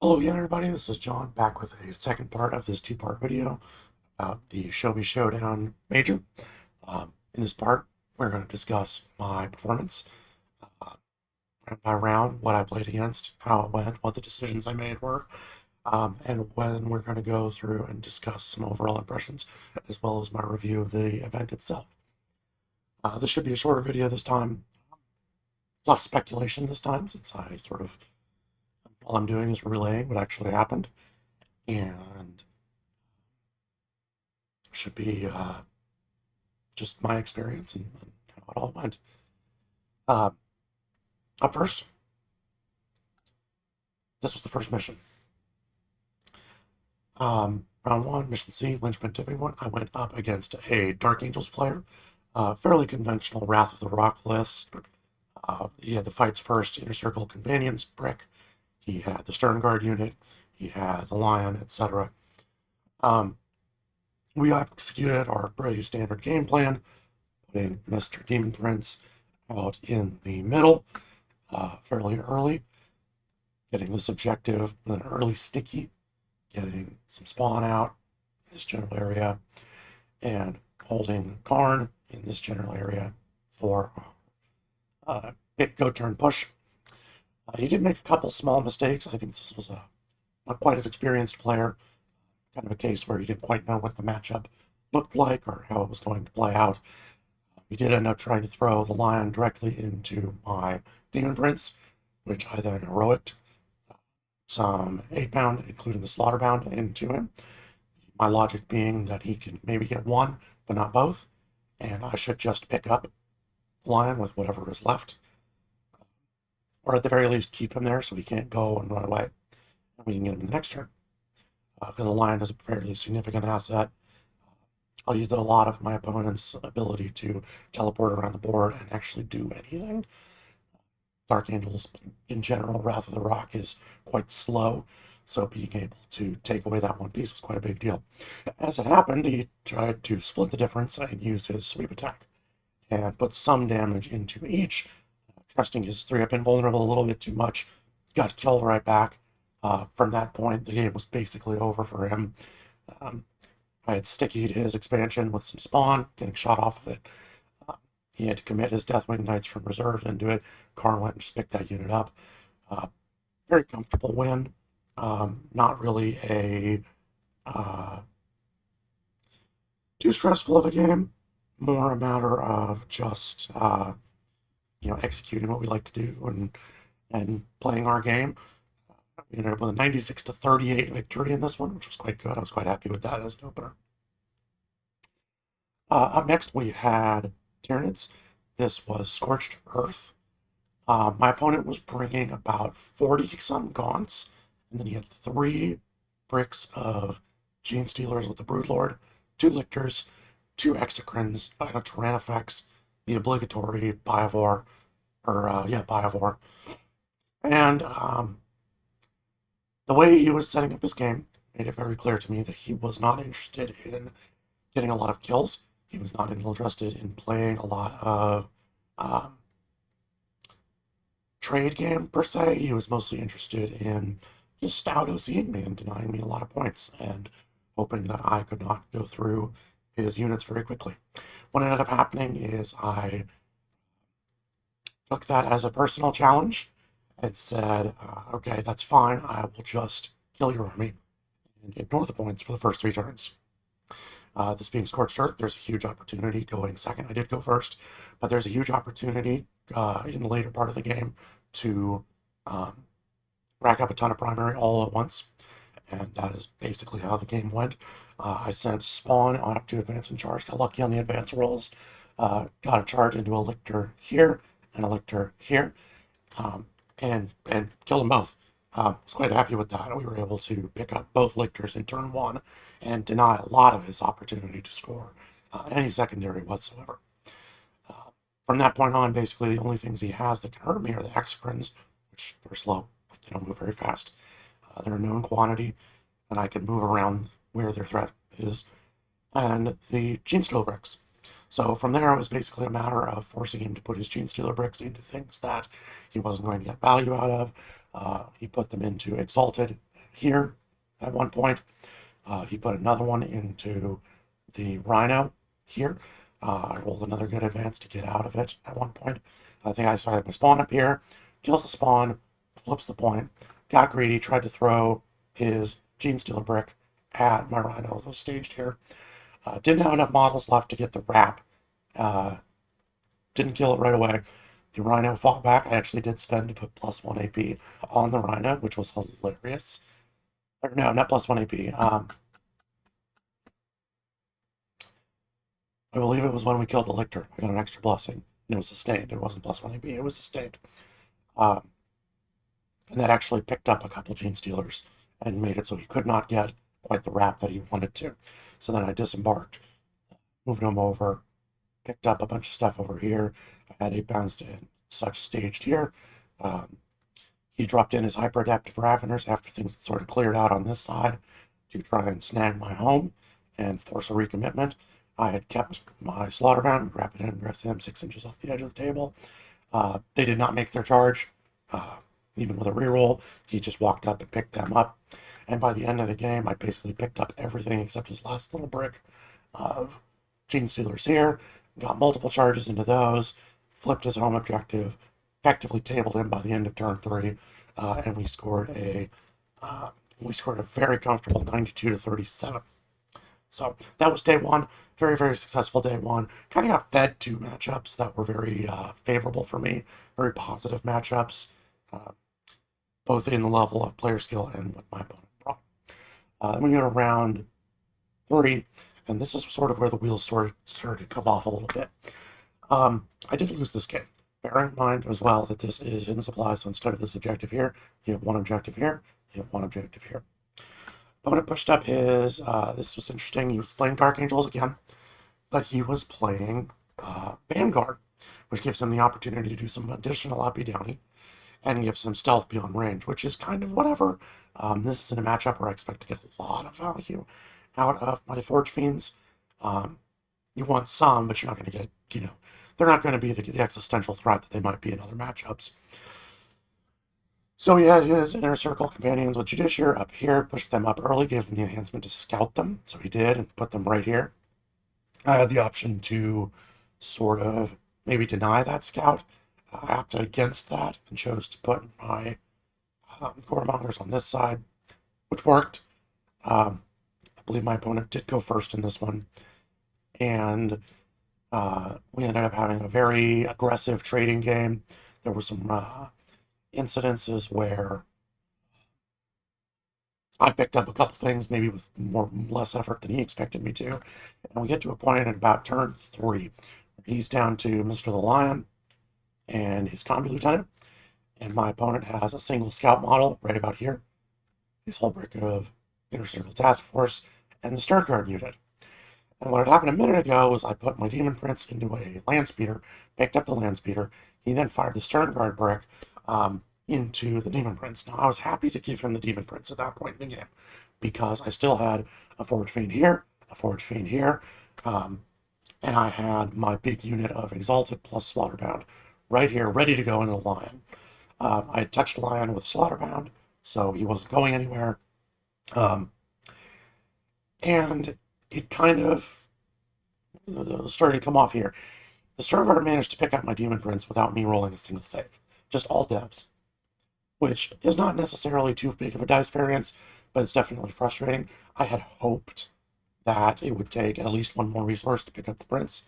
Hello again, everybody. This is John back with a second part of this two-part video about the Show Me Showdown Major. In this part, we're going to discuss my performance, round by round, what I played against, how it went, what the decisions I made were, and when we're going to go through and discuss some overall impressions, as well as my review of the event itself. This should be a shorter video this time, less speculation this time, since all I'm doing is relaying what actually happened, and should be just my experience and how it all went. Up first, this was the first mission. Round one, mission C, Lynchman Tipping Point. I went up against a Dark Angels player, fairly conventional Wrath of the Rock list. He had the Fights First Inner Circle Companions brick. He had the Stern Guard unit. He had the Lion, etc. We executed our pretty standard game plan, putting Mr. Demon Prince out in the middle fairly early, getting this objective with an early sticky, getting some spawn out in this general area, and holding Karn in this general area for hit, go, turn, push. He did make a couple small mistakes. I think this was a not quite as experienced player, kind of a case where he didn't quite know what the matchup looked like or how it was going to play out. He did end up trying to throw the Lion directly into my Demon Prince, which I then heroicked some 8-pound, including the Slaughterbound, into him. My logic being that he can maybe get one, but not both, and I should just pick up the Lion with whatever is left, or at the very least keep him there so he can't go and run away, and we can get him in the next turn. Because the Lion is a fairly significant asset. I'll use a lot of my opponent's ability to teleport around the board and actually do anything. Dark Angels, in general, Wrath of the Rock is quite slow, so being able to take away that one piece was quite a big deal. As it happened, he tried to split the difference and use his sweep attack, and put some damage into each, trusting his 3-up invulnerable a little bit too much, got killed right back. From that point, the game was basically over for him. I had stickied his expansion with some spawn, getting shot off of it. He had to commit his Deathwing Knights from reserve into it. Karn went and just picked that unit up. Very comfortable win. Not really a too stressful of a game. More a matter of just executing what we like to do and playing our game. We ended up with a 96-38 victory in this one, which was quite good. I was quite happy with that as an opener. Up next, we had Tyranids. This was Scorched Earth. My opponent was bringing about 40-some Gaunts, and then he had 3 bricks of Gene Stealers with the Broodlord, 2 Lictors, 2 Exocrines, a Tyrannofex, the obligatory Biovore, Biovore. And the way he was setting up his game made it very clear to me that he was not interested in getting a lot of kills. He was not interested in playing a lot of trade game, per se. He was mostly interested in just out-OCing me and denying me a lot of points and hoping that I could not go through his units very quickly. What ended up happening is I took that as a personal challenge and said, okay, that's fine. I will just kill your army and ignore the points for the first 3 turns. This being Scorched Earth, there's a huge opportunity going second. I did go first, but there's a huge opportunity in the later part of the game to rack up a ton of primary all at once, and that is basically how the game went. I sent Spawn on up to advance and charge, got lucky on the advance rolls, got a charge into a Lictor here and a Lictor here, and killed them both. I was quite happy with that. We were able to pick up both Lictors in turn 1 and deny a lot of his opportunity to score any secondary whatsoever. From that point on, basically the only things he has that can hurt me are the Exocrines, which are slow. They don't move very fast. They're a known quantity, and I can move around where their threat is, and the Gene Stealer bricks. So from there, it was basically a matter of forcing him to put his Gene Stealer bricks into things that he wasn't going to get value out of. He put them into Exalted here at one point. He put another one into the Rhino here. I rolled another good advance to get out of it at one point. I think I started my spawn up here, kills the spawn, flips the point, got greedy, tried to throw his Gene Stealer brick at my Rhino that was staged here. Didn't have enough models left to get the wrap. Didn't kill it right away. The Rhino fought back. I actually did spend to put +1 AP on the Rhino, which was hilarious. Or no, not +1 AP. I believe it was when we killed the Lictor. I got an extra blessing, and it was sustained. It wasn't +1 AP, it was sustained. And that actually picked up a couple Gene Stealers and made it so he could not get quite the wrap that he wanted to. So then I disembarked, moved him over, picked up a bunch of stuff over here. I had 8 pounds and such staged here. He dropped in his hyper-adaptive Raveners after things had sort of cleared out on this side to try and snag my home and force a recommitment. I had kept my Slaughterbound, Rapid Ingress him 6 inches off the edge of the table. They did not make their charge. Even with a reroll, he just walked up and picked them up. And by the end of the game, I basically picked up everything except his last little brick of Gene Stealers here, got multiple charges into those, flipped his home objective, effectively tabled him by the end of turn 3, and we scored a very comfortable 92-37. So that was day 1. Very, very successful day 1. Kind of got fed 2 matchups that were very favorable for me. Very positive matchups, both in the level of player skill and what my opponent brought. Then we go to round 3, and this is sort of where the wheels started to come off a little bit. I did lose this game. Bear in mind as well that this is in supply, so instead of this objective here, you have 1 objective here, you have 1 objective here. Opponent pushed up his, this was interesting, he was playing Dark Angels again, but he was playing Vanguard, which gives him the opportunity to do some additional uppy downy, and gives him stealth beyond range, which is kind of whatever. This is in a matchup where I expect to get a lot of value out of my Forge Fiends. You want some, but you're not going to get, they're not going to be the existential threat that they might be in other matchups. So he had his Inner Circle companions with Judiciary up here, pushed them up early, gave them the enhancement to scout them, so he did, and put them right here. I had the option to sort of maybe deny that scout. I opted against that and chose to put my Goremongers on this side, which worked. I believe my opponent did go first in this one, and we ended up having a very aggressive trading game. There were some incidences where I picked up a couple things, maybe with less effort than he expected me to, and we get to a point at about turn 3. He's down to Mr. the Lion and his Combi Lieutenant, and my opponent has a single scout model right about here, his whole brick of Inner Circle Task Force, and the Stern Guard unit. And what had happened a minute ago was I put my Demon Prince into a Land Speeder, picked up the Land Speeder. He then fired the Stern Guard brick into the Demon Prince. Now, I was happy to give him the Demon Prince at that point in the game because I still had a Forge Fiend here, a Forge Fiend here, and I had my big unit of Exalted plus Slaughterbound right here, ready to go into the Lion. I had touched Lion with Slaughterbound, so he wasn't going anywhere. And it kind of started to come off here. The Stern Guard managed to pick up my Demon Prince without me rolling a single save. Just all devs. Which is not necessarily too big of a dice variance, but it's definitely frustrating. I had hoped that it would take at least 1 more resource to pick up the Prince,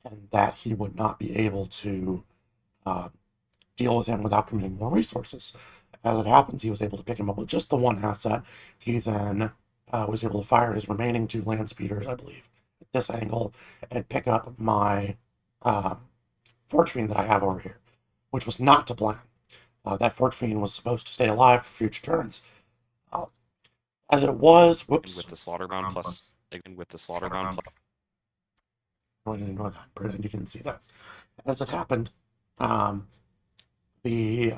and that he would not be able to deal with him without committing more resources. As it happens, he was able to pick him up with just the 1 asset. He then was able to fire his remaining 2 Land Speeders, I believe, at this angle, and pick up my Forge Fiend that I have over here, which was not to plan. That Forge Fiend was supposed to stay alive for future turns. As it was, whoops. With the Slaughterbound plus, again with the Slaughterbound plus. I didn't know that. Pretend you didn't see that. As it happened, he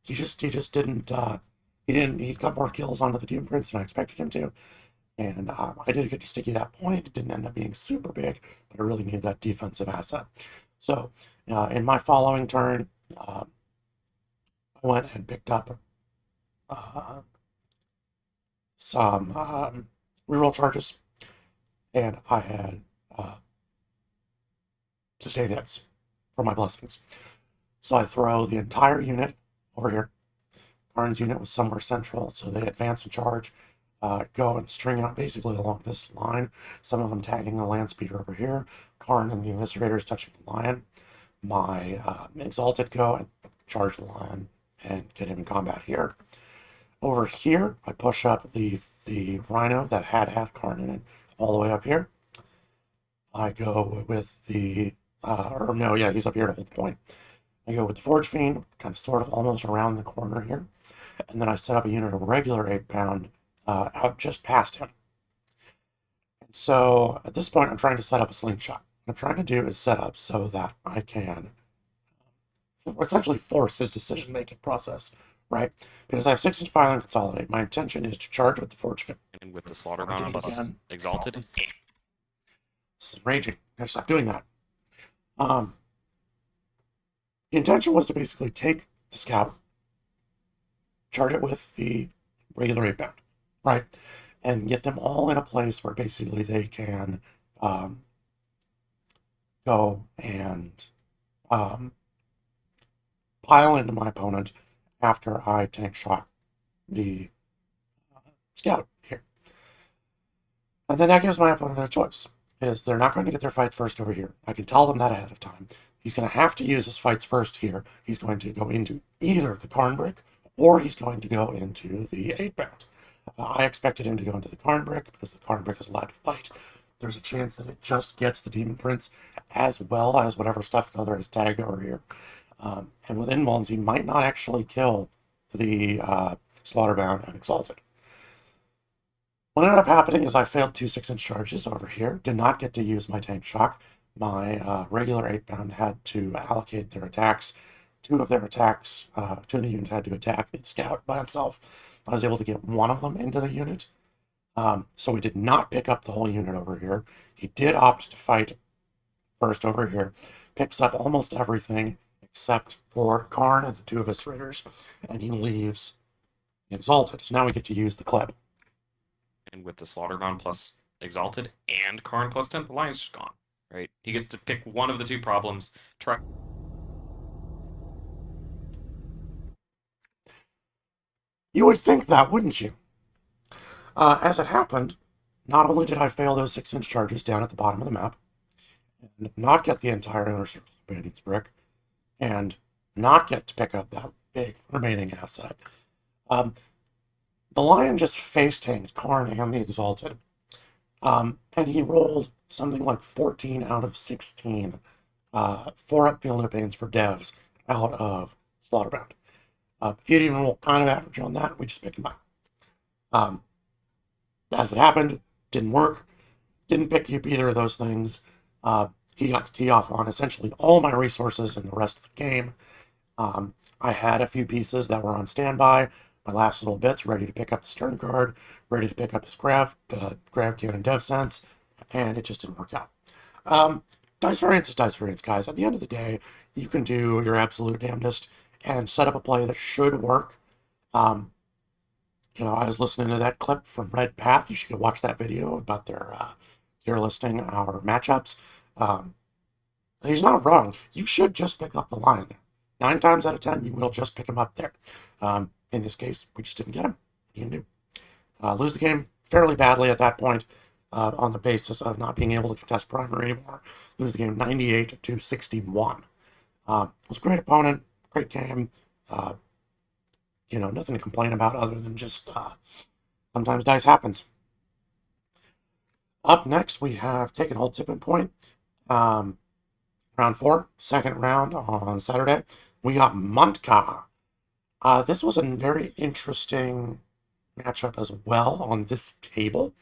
just didn't. He got more kills onto the Demon Prince than I expected him to. And I did get to sticky that point. It didn't end up being super big, but I really needed that defensive asset. So in my following turn, I went and picked up some reroll charges, and I had sustained hits for my blessings. So I throw the entire unit over here. Karn's unit was somewhere central, so they advance and charge, go and string out basically along this line. Some of them tagging the land speeder over here. Karn and the Eviscerators touching the lion. My Exalted go and charge the lion and get him in combat here. Over here, I push up the Rhino that had Karn in it all the way up here. I go with the, he's up here to hold the point. I go with the Forge Fiend, kind of sort of almost around the corner here. And then I set up a unit of regular 8-pound out just past him. And so at this point, I'm trying to set up a slingshot. What I'm trying to do is set up so that I can essentially force his decision-making process, right? Because I have 6-inch pylon consolidate. My intention is to charge with the Forge Fiend. And with the Slaughterbound plus Exalted. This is raging. I gotta stop doing that. The intention was to basically take the scout, charge it with the regular 8-pound, right? And get them all in a place where basically they can go and pile into my opponent after I tank shock the scout here. And then that gives my opponent a choice, is they're not going to get their fights first over here. I can tell them that ahead of time. He's going to have to use his fights first here. He's going to go into either the Karn Brick or he's going to go into the 8-pound. I expected him to go into the Karn Brick because the Karn Brick is allowed to fight. There's a chance that it just gets the Demon Prince as well as whatever stuff other is tagged over here. And with Invulns, he might not actually kill the Slaughterbound and Exalted. What ended up happening is I failed 2 6-inch charges over here, did not get to use my tank shock. My regular 8-pound had to allocate their attacks. 2 of the unit had to attack the scout by himself. I was able to get 1 of them into the unit. So we did not pick up the whole unit over here. He did opt to fight first over here. Picks up almost everything except for Karn and the 2 Eviscerators. And he leaves Exalted. So now we get to use the Kleb. And with the Slaughterbound plus Exalted and Karn plus 10, the lion's just gone. Right? He gets to pick one of the 2 problems. Try. You would think that, wouldn't you? As it happened, not only did I fail those 6-inch charges down at the bottom of the map, and not get the entire Inner Circle of Bandits brick, and not get to pick up that big remaining asset, the Lion just face-tanked Karn and the Exalted. And he rolled something like 14 out of 16 4-up field of pains for devs out of Slaughterbound. If you didn't even roll kind of average on that, we just picked him up. As it happened, didn't work. Didn't pick up either of those things. He got to tee off on essentially all my resources in the rest of the game. I had a few pieces that were on standby. My last little bits ready to pick up the Stern card, ready to pick up his Grav Cannon Dev Sense, and it just didn't work out. Dice variance is dice variance, guys. At the end of the day, you can do your absolute damnedest and set up a play that should work. I was listening to that clip from Red Path. You should go watch that video about their tier listing our matchups. He's not wrong. You should just pick up the Lion there. 9 times out of 10, you will just pick him up there. In this case, we just didn't get him. You knew. Lose the game fairly badly at that point on the basis of not being able to contest primary anymore. Lose the game 98 to 61. It was a great opponent, great game. Nothing to complain about other than just sometimes dice happens. Up next, we have Taken Hold Tipping Point. Round 4, second round on Saturday. We got Montka. This was a very interesting matchup as well on this table.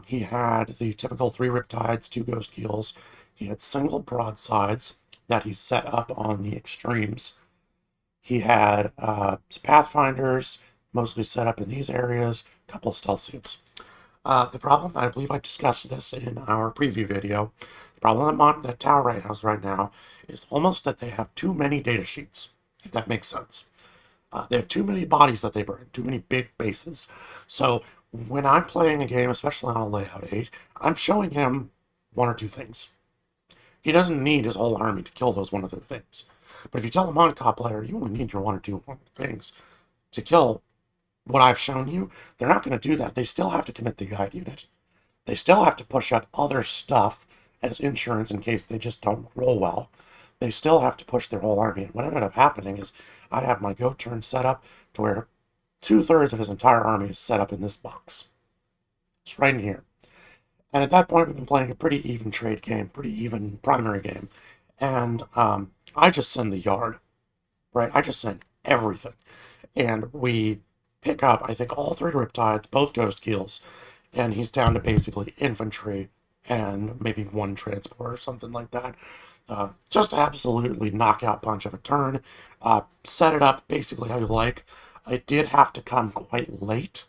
He had the typical 3 Riptides, 2 Ghost Keels. He had single broadsides that he set up on the extremes. He had some Pathfinders, mostly set up in these areas, a couple of Stealth Suits. The problem, I believe I discussed this in our preview video, the problem that Tower Right has right now is almost that they have too many data sheets, if that makes sense. They have too many bodies that they burn, too many big bases. So when I'm playing a game, especially on a layout 8, I'm showing him one or two things. He doesn't need his whole army to kill those one or two things. But if you tell a Moncop player you only need your one or two things to kill what I've shown you, they're not going to do that. They still have to commit the guide unit. They still have to push up other stuff as insurance in case they just don't roll well. They still have to push their whole army. And what ended up happening is I have my go turn set up to where 2/3 of his entire army is set up in this box. It's right in here. And at that point, we've been playing a pretty even trade game, pretty even primary game. And I just send the yard, right? I just send everything. And we pick up, I think, all 3 Riptides, both Ghost Keels, and he's down to basically infantry and maybe 1 transport or something like that. Just absolutely knockout punch of a turn. Set it up basically how you like. It did have to come quite late.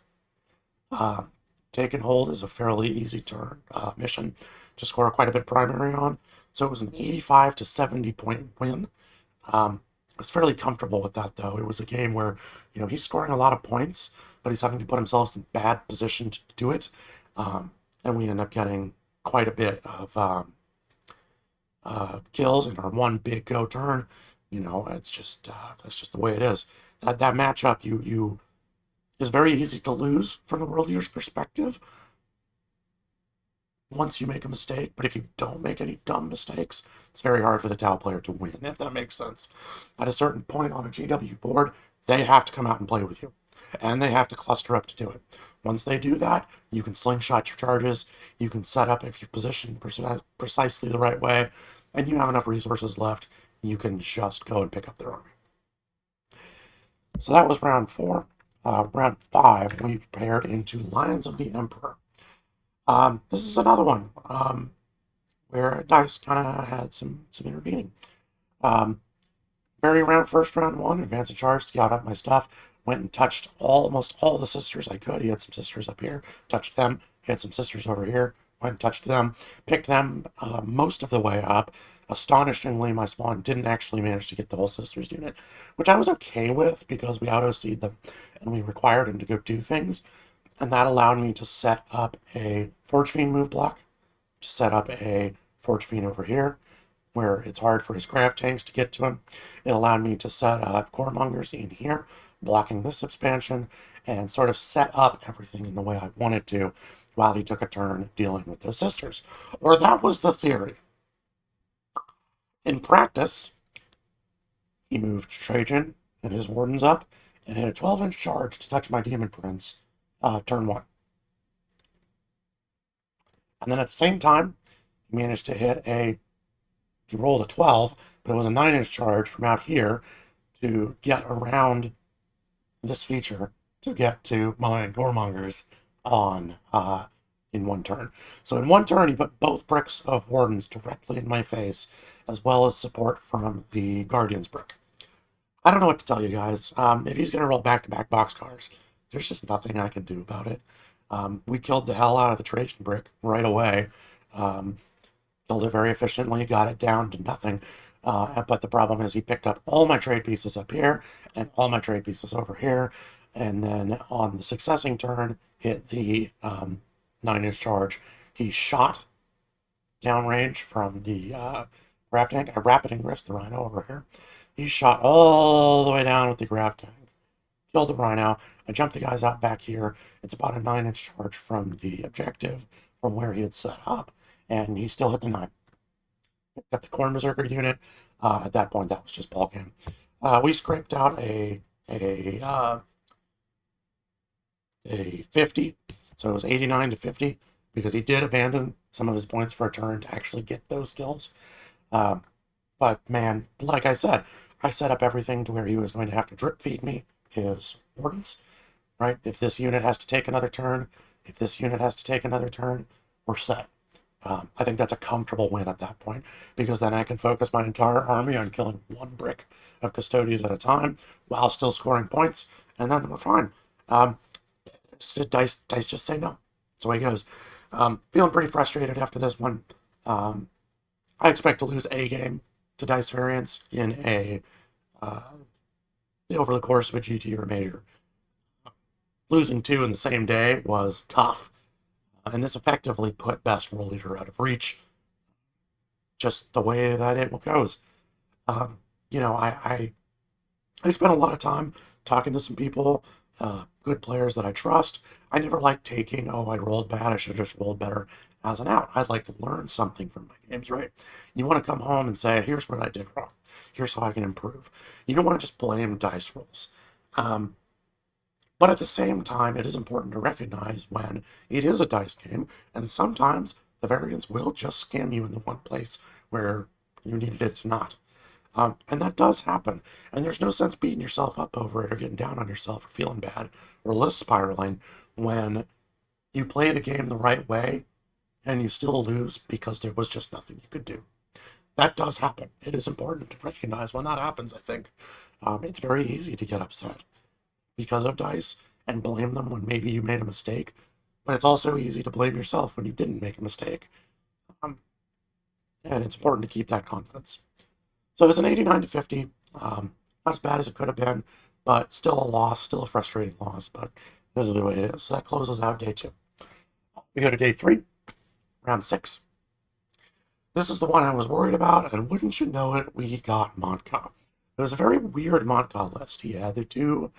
Take and hold is a fairly easy turn mission to score quite a bit of primary on. So it was an 85 to 70 point win. I was fairly comfortable with that, though. It was a game where, he's scoring a lot of points, but he's having to put himself in bad position to do it. And we end up getting quite a bit of kills in our one big go turn. It's just that's just the way it is. That matchup, you is very easy to lose from the world leader's perspective once you make a mistake, but if you don't make any dumb mistakes, it's very hard for the Tau player to win, if that makes sense. At a certain point on a GW board, they have to come out and play with you, and they have to cluster up to do it. Once they do that, you can slingshot your charges, you can set up if you position precisely the right way, and you have enough resources left, you can just go and pick up their army. So that was round 4. Round 5, we prepared into Lions of the Emperor. This is another one where dice kind of had some intervening. First round 1, advance a charge, scout up my stuff, went and touched almost all the sisters I could. He had some sisters up here, touched them. He had some sisters over here, went and touched them, picked them most of the way up. Astonishingly, my spawn didn't actually manage to get the whole sisters unit, which I was okay with because we auto-seed them and we required him to go do things. And that allowed me to set up a Forge Fiend move block, to set up a Forge Fiend over here, where it's hard for his craft tanks to get to him. It allowed me to set up Goremongers in here, blocking this expansion, and sort of set up everything in the way I wanted to while he took a turn dealing with those sisters. Or that was the theory. In practice, he moved Trajan and his wardens up and hit a 12-inch charge to touch my Demon Prince turn 1. And then at the same time, he managed to he rolled a 12, but it was a 9-inch charge from out here to get around this feature to get to my Goremongers on in 1 turn. So in 1 turn, he put both bricks of Wardens directly in my face, as well as support from the Guardian's brick. I don't know what to tell you guys. If he's going to roll back-to-back boxcars, there's just nothing I can do about it. We killed the hell out of the Trajan brick right away. Killed it very efficiently, got it down to nothing. But the problem is he picked up all my trade pieces up here and all my trade pieces over here. And then on the successing turn, hit the 9-inch charge. He shot downrange from the grab tank. I rapid ingress the Rhino over here. He shot all the way down with the grab tank. Killed the Rhino. I jumped the guys out back here. It's about a 9-inch charge from the objective from where he had set up. And he still hit the 9. Got the Corn Berserker unit. At that point, that was just ball game. We scraped out a 50, so it was 89 to 50 because he did abandon some of his points for a turn to actually get those kills. But man, like I said, I set up everything to where he was going to have to drip feed me his wardens, right? If this unit has to take another turn, if this unit has to take another turn, we're set. I think that's a comfortable win at that point because then I can focus my entire army on killing 1 brick of Custodians at a time while still scoring points, and then we're fine. Dice just say no. That's the way it goes. Feeling pretty frustrated after this one. I expect to lose a game to Dice Variance in a over the course of a GT or a major. Losing two in the same day was tough, and this effectively put Best World Leader out of reach, just the way that it goes. Um, I spent a lot of time talking to some people, good players that I trust. I never liked taking, oh, I rolled bad, I should have just rolled better as an out. I'd like to learn something from my games, right? You want to come home and say, here's what I did wrong. Here's how I can improve. You don't want to just blame dice rolls. But at the same time, it is important to recognize when it is a dice game, and sometimes the variance will just scam you in the one place where you needed it to not. And that does happen. And there's no sense beating yourself up over it or getting down on yourself or feeling bad or list spiraling when you play the game the right way and you still lose because there was just nothing you could do. That does happen. It is important to recognize when that happens, I think. It's very easy to get upset because of dice and blame them when maybe you made a mistake. But it's also easy to blame yourself when you didn't make a mistake. And it's important to keep that confidence. So it was an 89-50. Not as bad as it could have been, but still a loss, still a frustrating loss. But this is the way it is. So that closes out day 2. We go to day 3, round 6. This is the one I was worried about, and wouldn't you know it, we got Monka. It was a very weird Monka list. He had the 2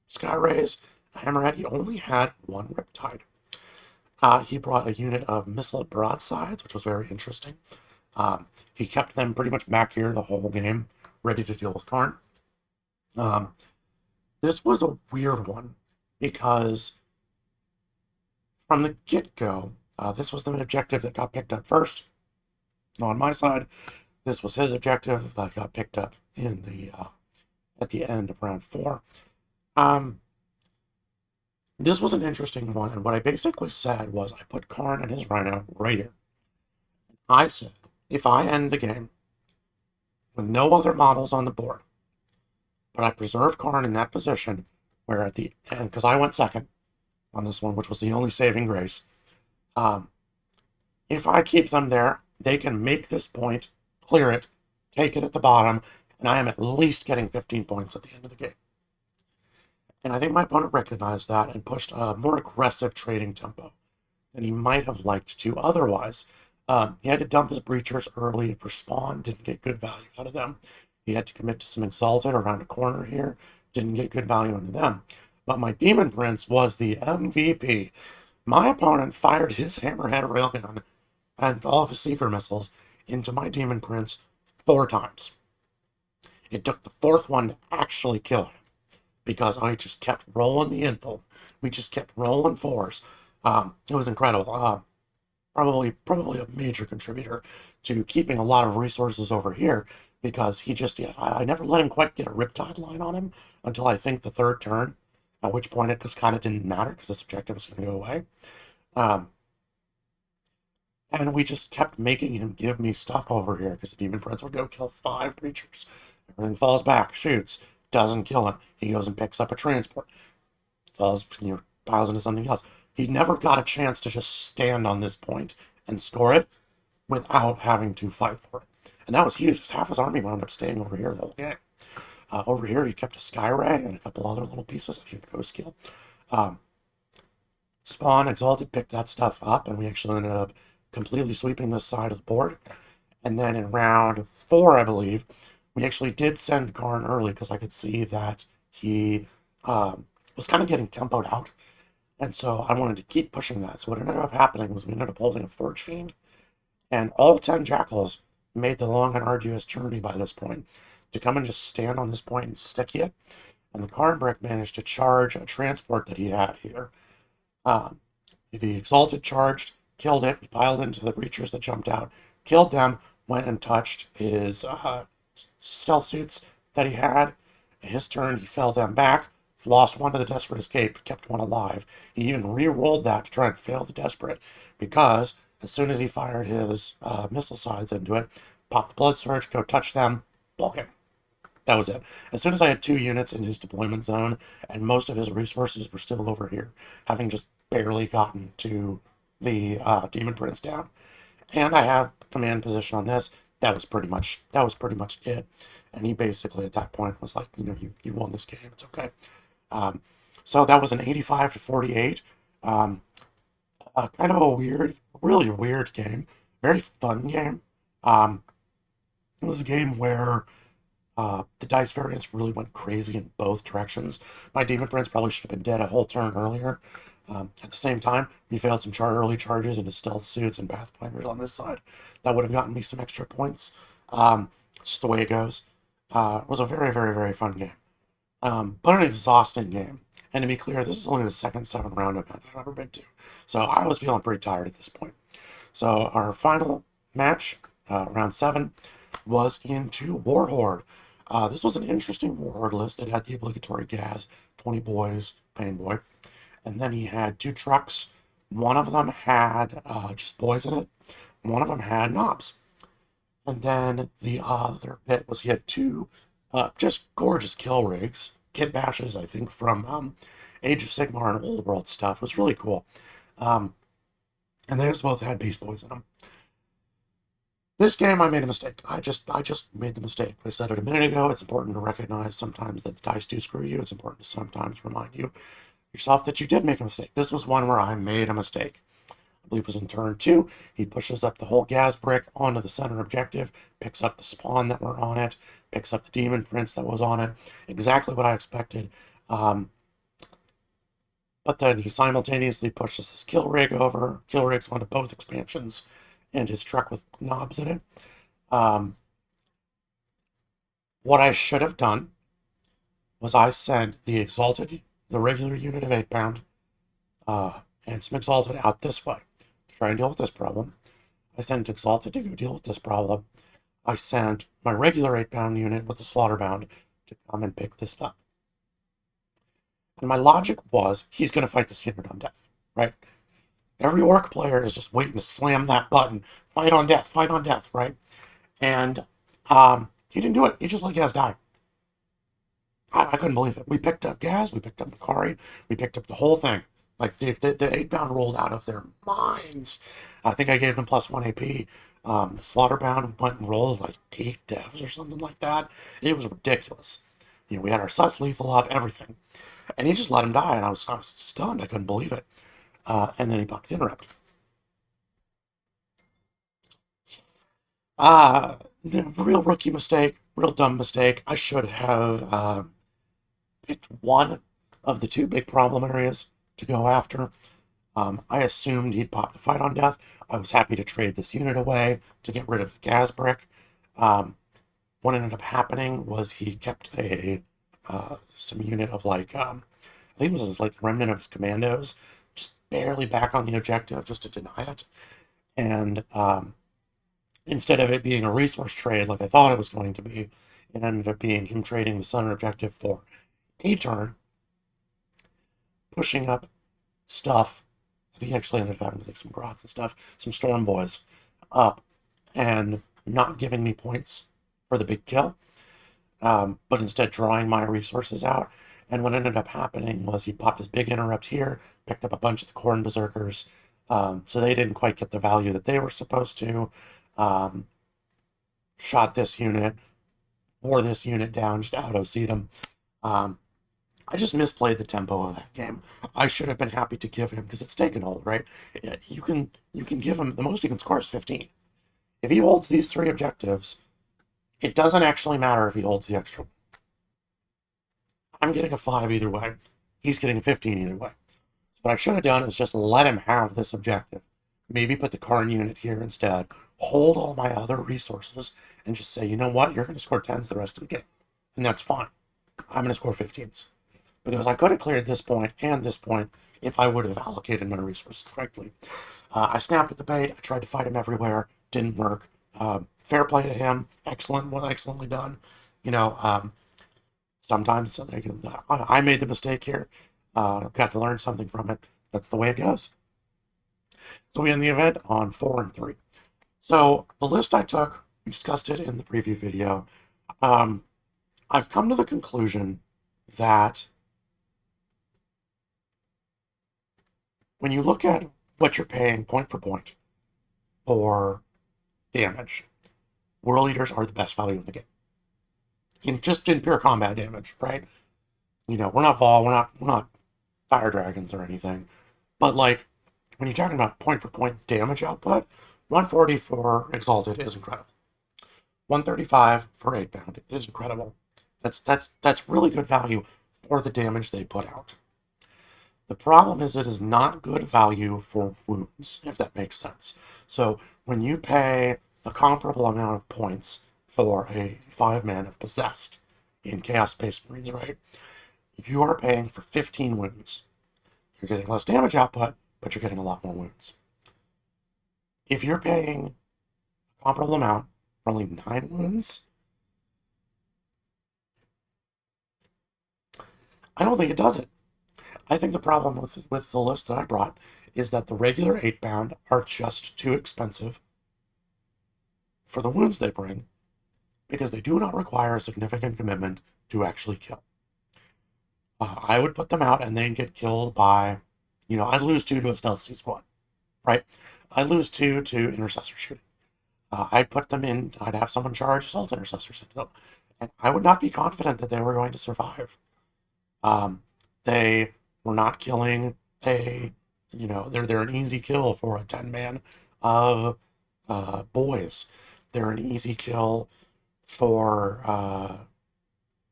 Sky Rays, a Hammerhead. He only had 1 Riptide. He brought a unit of missile broadsides, which was very interesting. He kept them pretty much back here the whole game, ready to deal with Karn. This was a weird one because from the get-go, this was the objective that got picked up first. On my side, this was his objective that got picked up in the at the end of round 4. This was an interesting one, and what I basically said was I put Karn and his Rhino right here. I said, if I end the game with no other models on the board, but I preserve Karn in that position, where at the end, because I went second on this one, which was the only saving grace, if I keep them there, they can make this point, clear it, take it at the bottom, and I am at least getting 15 points at the end of the game. And I think my opponent recognized that and pushed a more aggressive trading tempo than he might have liked to otherwise. He had to dump his breachers early for spawn, didn't get good value out of them. He had to commit to some Exalted around a corner here, didn't get good value into them. But my Demon Prince was the MVP. My opponent fired his Hammerhead Railgun and all of his Seeker missiles into my Demon Prince 4 times. It took the 4th one to actually kill him because I just kept rolling the info. We just kept rolling 4s. It was incredible. Probably a major contributor to keeping a lot of resources over here because I never let him quite get a Riptide line on him until I think the 3rd turn, at which point it just kind of didn't matter because this objective was going to go away. And we just kept making him give me stuff over here because the Demon Prince would go kill 5 breachers. Everything falls back, shoots, doesn't kill him. He goes and picks up a transport, piles into something else. He never got a chance to just stand on this point and score it without having to fight for it. And that was huge because half his army wound up staying over here the whole game. Over here, he kept a Sky Ray and a couple other little pieces. I think Ghost Kill. Spawn, Exalted picked that stuff up, and we actually ended up completely sweeping this side of the board. And then in round 4, I believe, we actually did send Karn early because I could see that he was kind of getting tempoed out. And so I wanted to keep pushing that. So what ended up happening was we ended up holding a Forge Fiend, and all 10 Jackals made the long and arduous journey by this point to come and just stand on this point and stick it. And the Karn Brick managed to charge a transport that he had here. The Exalted charged, killed it, he piled into the Breachers that jumped out, killed them, went and touched his stealth suits that he had. His turn, he fell them back, lost one to the Desperate Escape, kept one alive. He even re-rolled that to try and fail the Desperate because as soon as he fired his missile sides into it, pop the Blood Surge, go touch them, bulk him. That was it. As soon as I had 2 units in his deployment zone and most of his resources were still over here, having just barely gotten to the Demon Prince down. And I have command position on this. that was pretty much it. And he basically at that point was like, you won this game. It's okay. So that was an 85-48. Kind of a really weird game. Very fun game. It was a game where the dice variance really went crazy in both directions. My Demon Prince probably should have been dead a whole turn earlier. At the same time, he failed some early charges into stealth suits and pathfinders on this side. That would have gotten me some extra points. Just the way it goes. It was a very, very, very fun game. But an exhausting game. And to be clear, this is only the second 7-round event I've ever been to. So I was feeling pretty tired at this point. So our final match, round 7, was into Warhorde. This was an interesting Warhorde list. It had the obligatory gas, 20 boys, Pain Boy. And then he had 2 trucks. One of them had just boys in it. One of them had knobs. And then the other bit was he had 2 just gorgeous kill rigs. Kit bashes, I think, from Age of Sigmar and Old World stuff. It was really cool. And those both had Beast Boys in them. This game, I made a mistake. I just made the mistake. I said it a minute ago. It's important to recognize sometimes that the dice do screw you. It's important to sometimes remind you yourself that you did make a mistake. This was one where I made a mistake. I believe it was in turn 2. He pushes up the whole gas brick onto the center objective, picks up the spawn that were on it, picks up the Demon Prince that was on it. Exactly what I expected. But then he simultaneously pushes his kill rigs onto both expansions and his truck with knobs in it. What I should have done was I sent the regular unit of 8-pound, and some Exalted out this way to try and deal with this problem. I sent Exalted to go deal with this problem. I sent my regular 8-pound unit with the Slaughterbound to come and pick this up. And my logic was, he's going to fight this unit on death, right? Every orc player is just waiting to slam that button. Fight on death, right? And he didn't do it. He just let Gaz die. I couldn't believe it. We picked up Gaz, we picked up Makari, we picked up the whole thing. Like, the 8-pound rolled out of their minds. I think I gave them +1 AP. The Slaughterbound went and rolled like 8 devs or something like that. It was ridiculous. We had our sus lethal up, everything. And he just let him die, and I was stunned. I couldn't believe it. And then he popped the interrupt. Real rookie mistake, real dumb mistake. I should have picked one of the 2 big problem areas to go after. I assumed he'd pop the fight on death. I was happy to trade this unit away to get rid of the gas brick. What ended up happening was he kept some unit of I think it was like remnant of his commandos, just barely back on the objective just to deny it. And instead of it being a resource trade like I thought it was going to be, it ended up being him trading the center objective for a turn, pushing up stuff. I think he actually ended up having some grots and stuff, some storm boys up, and not giving me points for the big kill, but instead drawing my resources out. And what ended up happening was he popped his big interrupt here, picked up a bunch of the Khorne Berserkers, so they didn't quite get the value that they were supposed to. Shot this unit, wore this unit down, just auto-seed him. I just misplayed the tempo of that game. I should have been happy to give him, because it's taken hold, right? You can give him, the most he can score is 15. If he holds these 3 objectives, it doesn't actually matter if he holds the extra. I'm getting a 5 either way. He's getting a 15 either way. What I should have done is just let him have this objective. Maybe put the Karn unit here instead. Hold all my other resources and just say, you know what? You're going to score 10s the rest of the game. And that's fine. I'm going to score 15s. Because I could have cleared this point and this point if I would have allocated my resources correctly. I snapped at the bait. I tried to fight him everywhere. Didn't work. Fair play to him. Excellently done. Sometimes I made the mistake here. Got to learn something from it. That's the way it goes. So we end the event on 4 and 3. So the list I took, we discussed it in the preview video. I've come to the conclusion that when you look at what you're paying point for point for damage World Eaters are the best value in the game. In pure combat damage, right? You know, we're not Vol, we're not Fire Dragons or anything. But like, when you're talking about point for point damage output, 140 for Exalted is incredible. 135 for 8-pound is incredible. That's really good value for the damage they put out. The problem is it is not good value for wounds, if that makes sense. So when you pay a comparable amount of points for a 5-man of Possessed in Chaos Space Marines, right? You are paying for 15 wounds. You're getting less damage output, but you're getting a lot more wounds. If you're paying a comparable amount for only 9 wounds, I don't think it does it. I think the problem with the list that I brought is that the regular 8-pound are just too expensive for the wounds they bring because they do not require a significant commitment to actually kill. I would put them out and they'd get killed by, you know, I'd lose 2 to a stealth squad, right? I'd lose 2 to intercessor shooting. I'd put them in, I'd have someone charge assault intercessors into them, and I would not be confident that they were going to survive. They were not killing a, you know, they're an easy kill for a 10-man of boys. They're an easy kill for,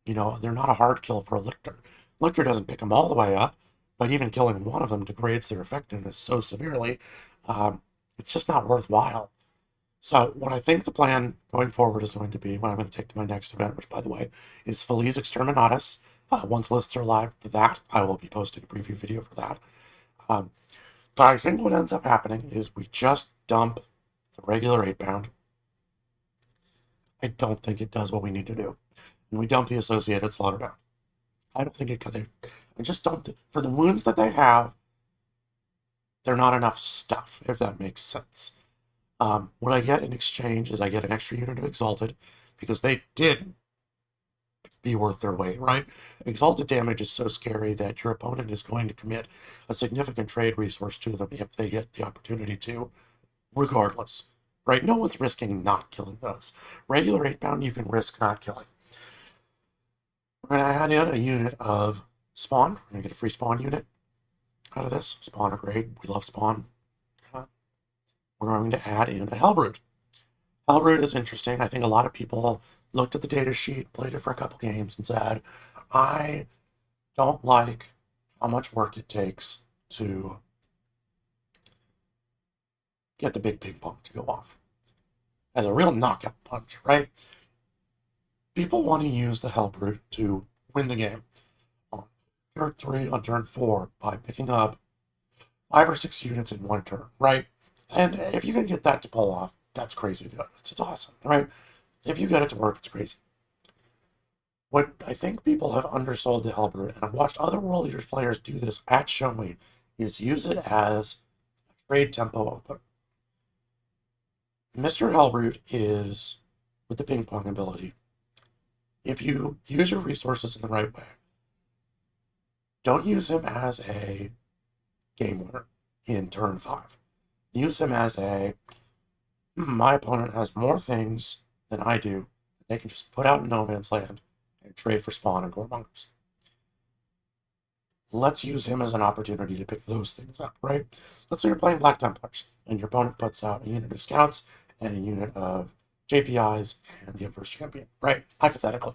you know, they're not a hard kill for a Lictor. Lictor doesn't pick them all the way up, but even killing one of them degrades their effectiveness so severely, it's just not worthwhile. So what I think the plan going forward is going to be, what I'm going to take to my next event, which by the way is Feliz Exterminatus. Once lists are live for that, I will be posting a preview video for that. But I think what ends up happening is we just dump the regular 8-pound. I don't think it does what we need to do. And we dump the associated Slaughterbound. I don't think it could. I just don't. For the wounds that they have, they're not enough stuff, if that makes sense. What I get in exchange is I get an extra unit of Exalted, because they did be worth their weight, right? Exalted damage is so scary that your opponent is going to commit a significant trade resource to them if they get the opportunity to, regardless, right? No one's risking not killing those. Regular 8-pound, you can risk not killing. We're going to add in a unit of Spawn. We're going to get a free Spawn unit out of this. Spawn are great. We love Spawn. We're going to add in a Hellbrute. Hellbrute is interesting. I think a lot of people looked at the data sheet, played it for a couple games, and said, I don't like how much work it takes to get the big ping pong to go off as a real knockout punch, right? People want to use the Hellbrute to win the game on turn 3, on turn 4, by picking up 5 or 6 units in one turn, right? And if you can get that to pull off, that's crazy good. It's awesome, right? If you get it to work, it's crazy. What I think people have undersold the Hellbrute, and I've watched other World Eaters players do this at Show Me, is use it as a trade tempo opener. Mr. Hellbrute is, with the ping pong ability, if you use your resources in the right way, don't use him as a game winner in turn 5. Use him as a, my opponent has more things than I do. They can just put out in no man's land and trade for Spawn and Goremongers. Let's use him as an opportunity to pick those things up, right? Let's say you're playing Black Templars, and your opponent puts out a unit of Scouts and a unit of JPIs and the Emperor's Champion, right? Hypothetically.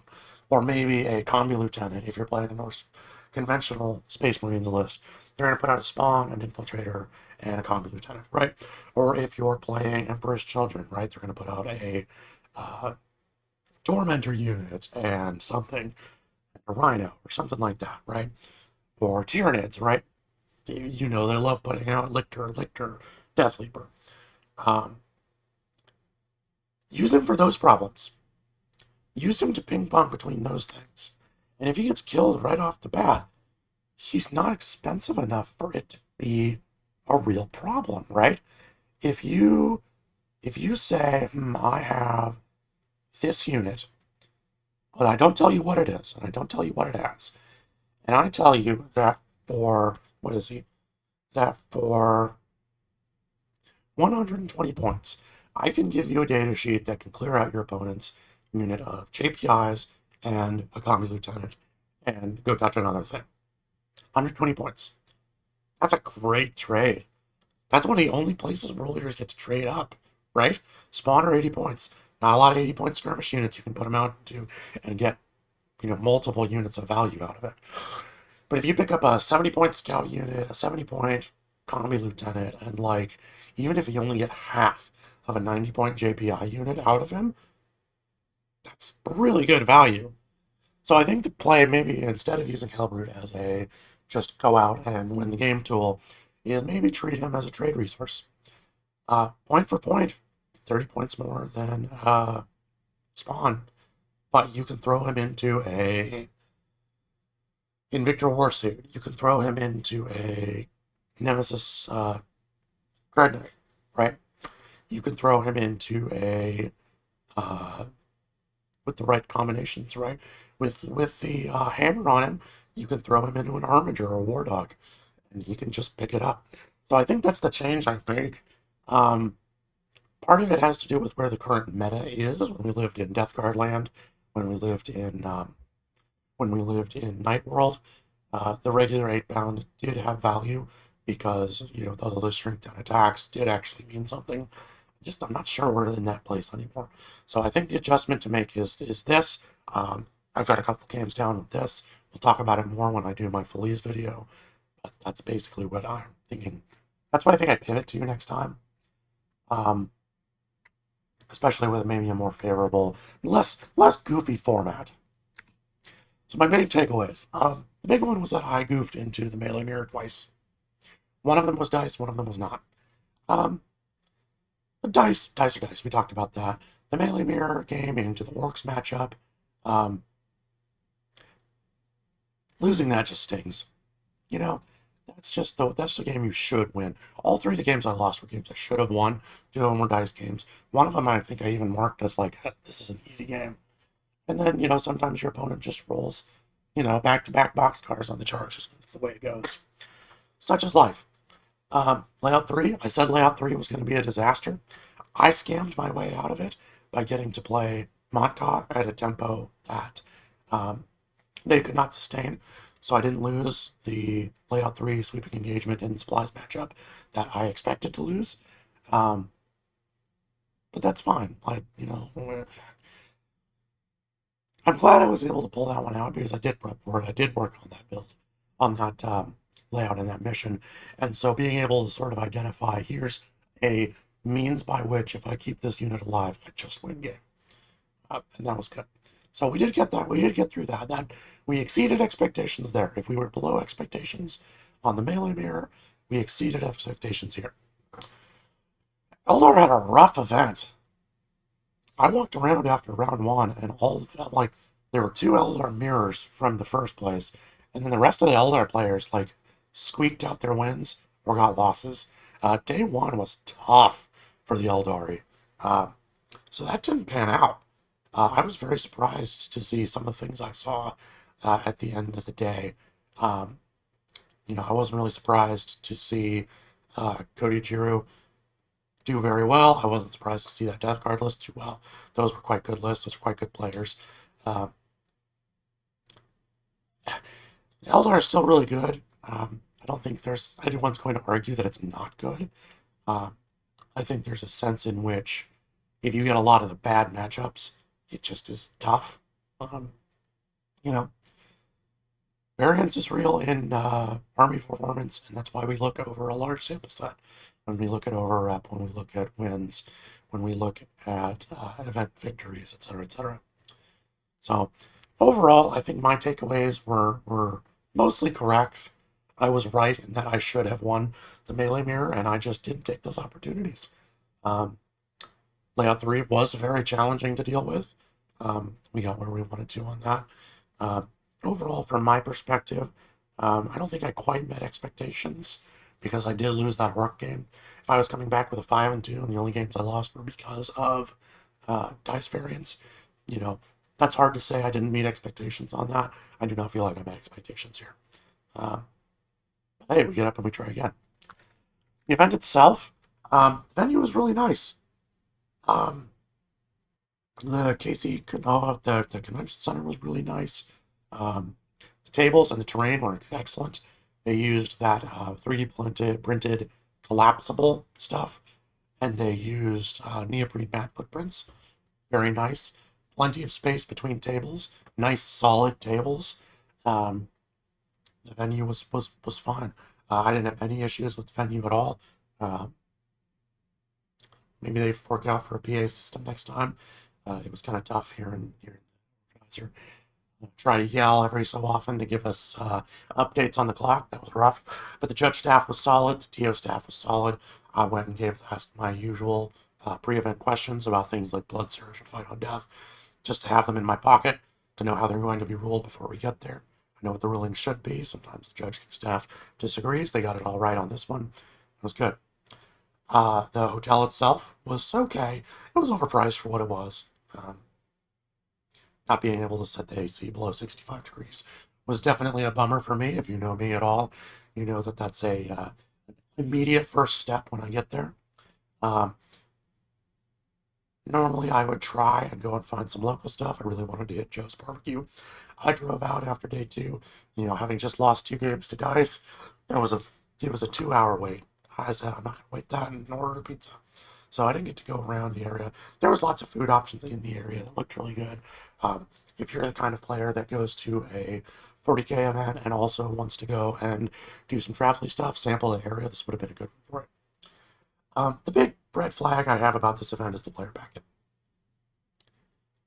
Or maybe a Combi Lieutenant if you're playing a Norse conventional Space Marines list. They're going to put out a Spawn, an Infiltrator, and a Combi Lieutenant, right? Or if you're playing Emperor's Children, right? They're going to put out a Tormentor unit and something, a Rhino, or something like that, right? Or Tyranids, right? You know, they love putting out Lictor, Death Leaper. Use him for those problems. Use him to ping pong between those things. And if he gets killed right off the bat, he's not expensive enough for it to be a real problem, right? If you say, I have this unit, but I don't tell you what it is, and I don't tell you what it has, and I tell you that for, what is he? That for 120 points, I can give you a data sheet that can clear out your opponent's unit of JPIs and a Kami Lieutenant and go touch another thing. 120 points. That's a great trade. That's one of the only places world leaders get to trade up, right? Spawner 80 points. Not a lot of 80-point skirmish units you can put them out into and get, multiple units of value out of it. But if you pick up a 70-point scout unit, a 70-point Kami Lieutenant, and even if you only get half of a 90-point JPI unit out of him, that's really good value. So I think the play, maybe instead of using Hellbrute as a just go out and win the game tool, is maybe treat him as a trade resource. Point for point, 30 points more than Spawn. But you can throw him into a Invictor Warsuit. You can throw him into a Nemesis Dreadnought, right? You can throw him into a with the right combinations, right? With the hammer on him, you can throw him into an Armiger or a War Dog, and he can just pick it up. So I think that's the change I make. Part of it has to do with where the current meta is. When we lived in Death Guard land, when we lived in Night World, the regular 8-pound did have value because the strength 10 attacks did actually mean something. I'm not sure we're in that place anymore. So I think the adjustment to make is this. I've got a couple games down with this. We'll talk about it more when I do my Feliz video. But that's basically what I'm thinking. That's what I think I pivot to next time. Especially with maybe a more favorable, less goofy format. So my big takeaways. The big one was that I goofed into the melee mirror twice. One of them was dice, one of them was not. Dice are dice. We talked about that. The melee mirror game into the orcs matchup. Losing that just stings. That's the game you should win. All three of the games I lost were games I should have won. Two of them were dice games. One of them I think I even marked as this is an easy game. And then, sometimes your opponent just rolls, back-to-back boxcars on the charges. That's the way it goes. Such is life. Layout 3, I said Layout 3 was going to be a disaster. I scammed my way out of it by getting to play Monka at a tempo that they could not sustain. So I didn't lose the Layout 3 sweeping engagement in the supplies matchup that I expected to lose. But that's fine. I'm glad I was able to pull that one out because I did prep for it. I did work on that build, on that layout and that mission. And so being able to sort of identify, here's a means by which if I keep this unit alive, I just win game. And that was good. So we did get that. We did get through that. We exceeded expectations there. If we were below expectations on the melee mirror, we exceeded expectations here. Eldar had a rough event. I walked around after round 1 and all felt like there were 2 Eldar mirrors from the first place, and then the rest of the Eldar players squeaked out their wins or got losses. Day 1 was tough for the Eldari. So that didn't pan out. I was very surprised to see some of the things I saw at the end of the day. I wasn't really surprised to see Cody Jiru do very well. I wasn't surprised to see that Death Guard list do well. Those were quite good lists. Those were quite good players. Eldar is still really good. I don't think there's anyone's going to argue that it's not good. I think there's a sense in which if you get a lot of the bad matchups, it just is tough. Variance is real in army performance, and that's why we look over a large sample set. When we look at overrep, when we look at wins, when we look at event victories, etc., etc. So overall, I think my takeaways were mostly correct. I was right in that I should have won the melee mirror, and I just didn't take those opportunities. Layout 3 was very challenging to deal with. We got where we wanted to on that. Overall, from my perspective, I don't think I quite met expectations because I did lose that work game. If I was coming back with a 5-2 and the only games I lost were because of dice variance, that's hard to say. I didn't meet expectations on that. I do not feel like I met expectations here. But hey, we get up and we try again. The event itself, the venue was really nice. Um, the KC, the convention center was really nice. Um, the tables and the terrain were excellent. They used that 3D printed collapsible stuff, and they used neoprene mat footprints. Very nice. Plenty of space between tables. Nice solid tables. Um, the venue was fine. I didn't have any issues with the venue at all. Uh, Maybe they fork out for a PA system next time. It was kind of tough here in the organizer. Try to yell every so often to give us updates on the clock. That was rough. But the judge staff was solid. The TO staff was solid. I went and asked my usual pre-event questions about things like blood surge and fight on death, just to have them in my pocket to know how they're going to be ruled before we get there. I know what the ruling should be. Sometimes the judge staff disagrees. They got it all right on this one. It was good. The hotel itself was okay. It was overpriced for what it was. Not being able to set the AC below 65 degrees was definitely a bummer for me. If you know me at all, you know that that's a immediate first step when I get there. Um, Normally, I would try and go and find some local stuff. I really wanted to hit Joe's Barbecue. I drove out after day two, having just lost 2 games to dice. It was a 2 hour wait. I said I'm not gonna wait that and order a pizza. So I didn't get to go around the area. There was lots of food options in the area that looked really good. If you're the kind of player that goes to a 40K event and also wants to go and do some travel stuff, sample the area, this would have been a good one for it. The big red flag I have about this event is the player packet.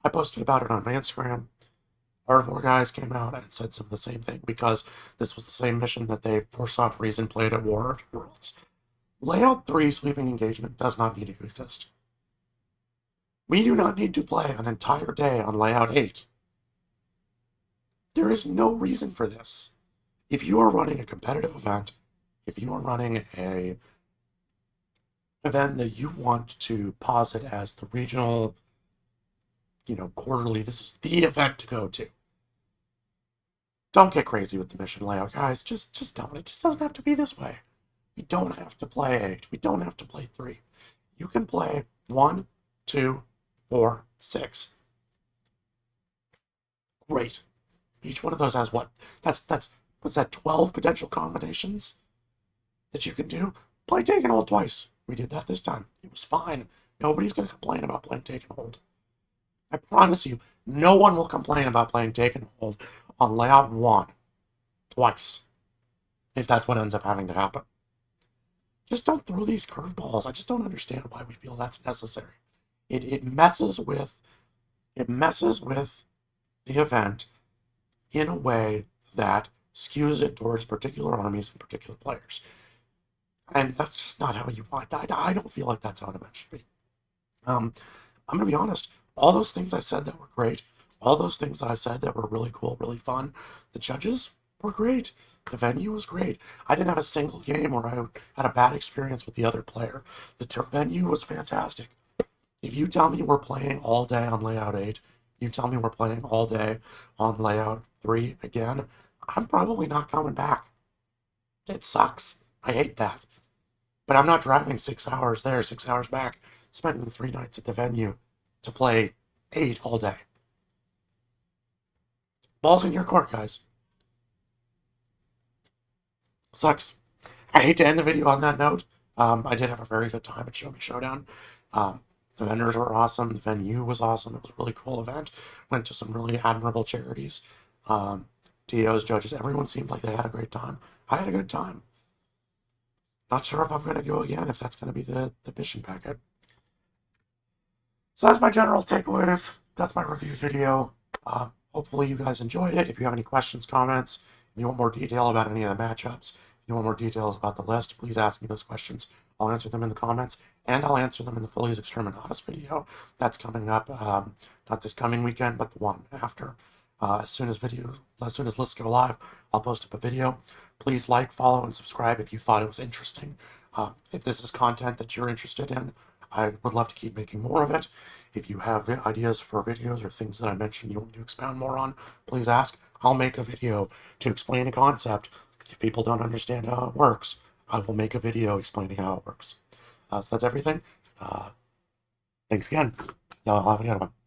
I posted about it on my Instagram. Our guys came out and said some of the same thing because this was the same mission that they, for some reason, played at War Worlds. Layout 3 sweeping engagement does not need to exist. We do not need to play an entire day on Layout 8. There is no reason for this. If you are running a competitive event, if you are running a event that you want to posit as the regional, quarterly, this is the event to go to. Don't get crazy with the mission layout, guys. Just don't. It just doesn't have to be this way. We don't have to play 8. We don't have to play 3. You can play 1, 2, 4, 6. Great. Each one of those has what? What's that, 12 potential combinations that you can do? Play Take and Hold twice. We did that this time. It was fine. Nobody's going to complain about playing Take and Hold. I promise you, no one will complain about playing Take and Hold on layout 1 twice, if that's what ends up having to happen. Just don't throw these curveballs. I just don't understand why we feel that's necessary. It messes with the event in a way that skews it towards particular armies and particular players. And that's just not how you want. I don't feel like that's how it should be. I'm going to be honest. All those things I said that were great, all those things that I said that were really cool, really fun, the judges were great. The venue was great. I didn't have a single game where I had a bad experience with the other player. The venue was fantastic. If you tell me we're playing all day on layout 8, you tell me we're playing all day on layout 3 again, I'm probably not coming back. It sucks. I hate that. But I'm not driving 6 hours there, 6 hours back, spending 3 nights at the venue to play 8 all day. Ball's in your court, guys. Sucks. I hate to end the video on that note. I did have a very good time at Show Me Showdown. The vendors were awesome. The venue was awesome. It was a really cool event. Went to some really admirable charities. DOs, judges, everyone seemed like they had a great time. I had a good time. Not sure if I'm going to go again, if that's going to be the mission packet. So that's my general takeaways. That's my review video. Hopefully you guys enjoyed it. If you have any questions, comments, if you want more detail about any of the matchups, if you want more details about the list, please ask me those questions. I'll answer them in the comments, and I'll answer them in the Phillies Exterminatus video. That's coming up, not this coming weekend, but the one after. As soon as lists go live, I'll post up a video. Please like, follow, and subscribe if you thought it was interesting. If this is content that you're interested in, I would love to keep making more of it. If you have ideas for videos or things that I mentioned you want me to expound more on, please ask. I'll make a video to explain a concept. If people don't understand how it works, I will make a video explaining how it works. So that's everything. Thanks again. Y'all have a good one.